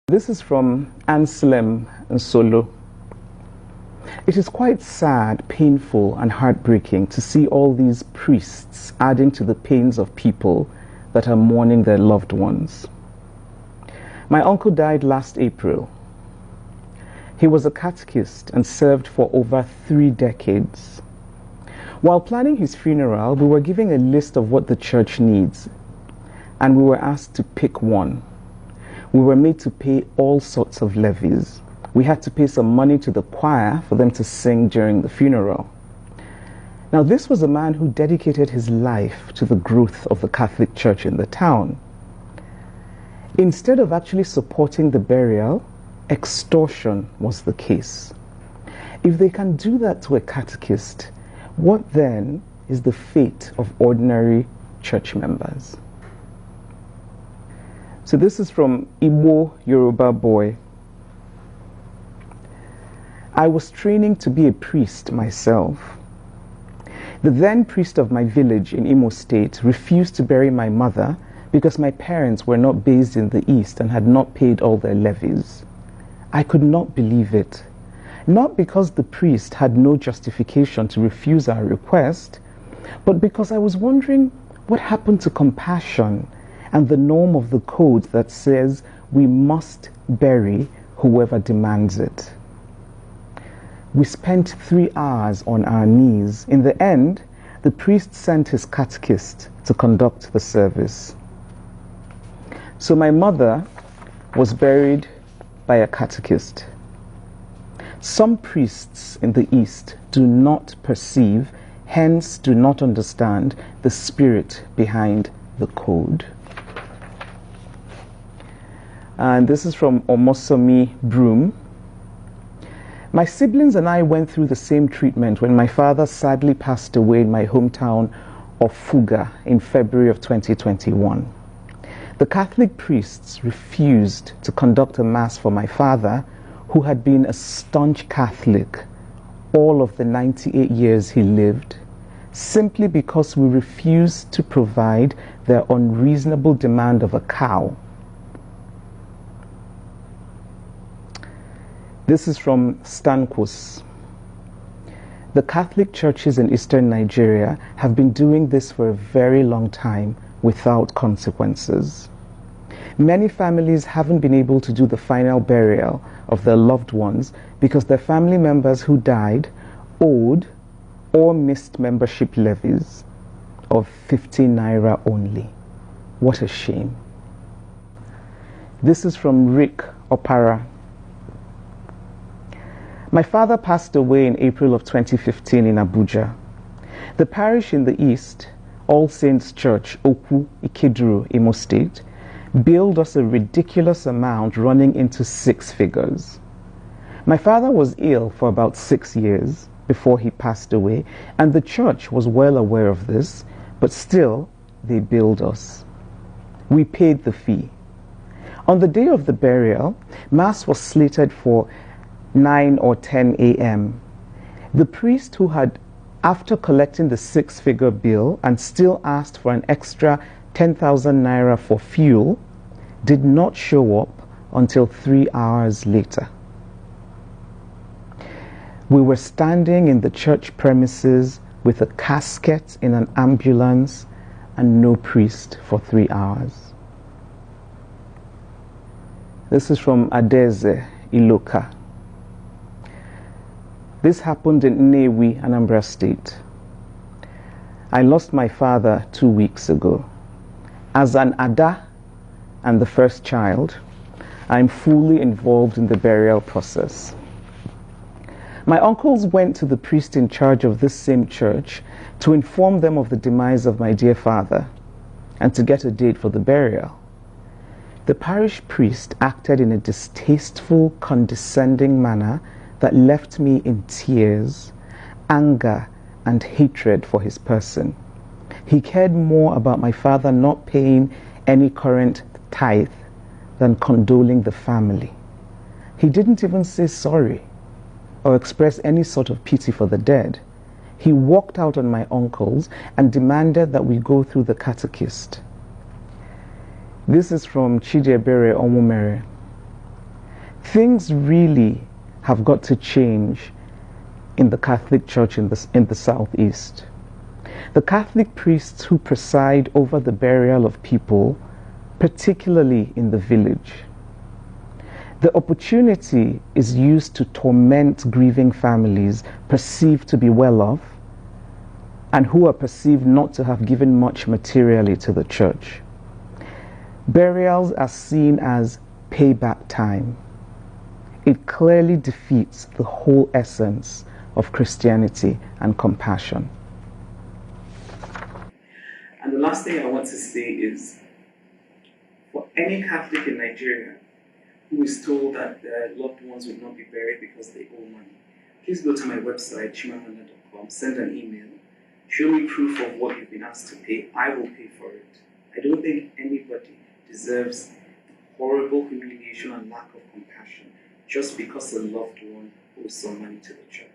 This is from Anselm and Solo. It is quite sad, painful, and heartbreaking to see all these priests adding to the pains of people that are mourning their loved ones. My uncle died last April. He was a catechist and served for over 3 decades. While planning his funeral, we were given a list of what the church needs, and we were asked to pick one. We were made to pay all sorts of levies. We had to pay some money to the choir for them to sing during the funeral. Now, this was a man who dedicated his life to the growth of the Catholic Church in the town. Instead of actually supporting the burial, extortion was the case. If they can do that to a catechist, what then is the fate of ordinary church members? So this is from Igbo Yoruba Boy. I was training to be a priest myself. The then priest of my village in Imo State refused to bury my mother because my parents were not based in the East and had not paid all their levies. I could not believe it. Not because the priest had no justification to refuse our request, but because I was wondering what happened to compassion and the norm of the code that says we must bury whoever demands it. We spent 3 hours on our knees. In the end, the priest sent his catechist to conduct the service. So my mother was buried by a catechist. Some priests in the East do not perceive, hence do not understand the spirit behind the code. And this is from Omosomi Broom. My siblings and I went through the same treatment when my father sadly passed away in my hometown of Fuga in February of 2021. The Catholic priests refused to conduct a mass for my father, who had been a staunch Catholic all of the 98 years he lived, simply because we refused to provide their unreasonable demand of a cow. This is from Stankus. The Catholic churches in eastern Nigeria have been doing this for a very long time without consequences. Many families haven't been able to do the final burial of their loved ones because their family members who died owed or missed membership levies of 15 naira only. What a shame. This is from Rick Opara. My father passed away in April of 2015 in Abuja. The parish in the east, All Saints Church, Oku, Ikeduru, Imo State, billed us a ridiculous amount running into 6 figures. My father was ill for about 6 years before he passed away, and the church was well aware of this, but still they billed us. We paid the fee. On the day of the burial, Mass was slated for 9 or 10 a.m. The priest who had, after collecting the 6-figure bill and still asked for an extra 10,000 naira for fuel, did not show up until 3 hours later. We were standing in the church premises with a casket in an ambulance and no priest for 3 hours. This is from Adeze Iloka. This happened in Nnewi, Anambra State. I lost my father 2 weeks ago. As an Ada and the first child, I'm fully involved in the burial process. My uncles went to the priest in charge of this same church to inform them of the demise of my dear father and to get a date for the burial. The parish priest acted in a distasteful, condescending manner that left me in tears, anger, and hatred for his person. He cared more about my father not paying any current tithe than condoling the family. He didn't even say sorry or express any sort of pity for the dead. He walked out on my uncles and demanded that we go through the catechist. This is from Chidiebere Omumere. Things really have got to change in the Catholic Church in the Southeast. The Catholic priests who preside over the burial of people, particularly in the village, the opportunity is used to torment grieving families perceived to be well off and who are perceived not to have given much materially to the church. Burials are seen as payback time. It clearly defeats the whole essence of Christianity and compassion. And the last thing I want to say is, for any Catholic in Nigeria who is told that their loved ones will not be buried because they owe money, please go to my website, chimamanda.com, send an email, show me proof of what you've been asked to pay. I will pay for it. I don't think anybody deserves horrible humiliation and lack of compassion just because a loved one owes some money to the church.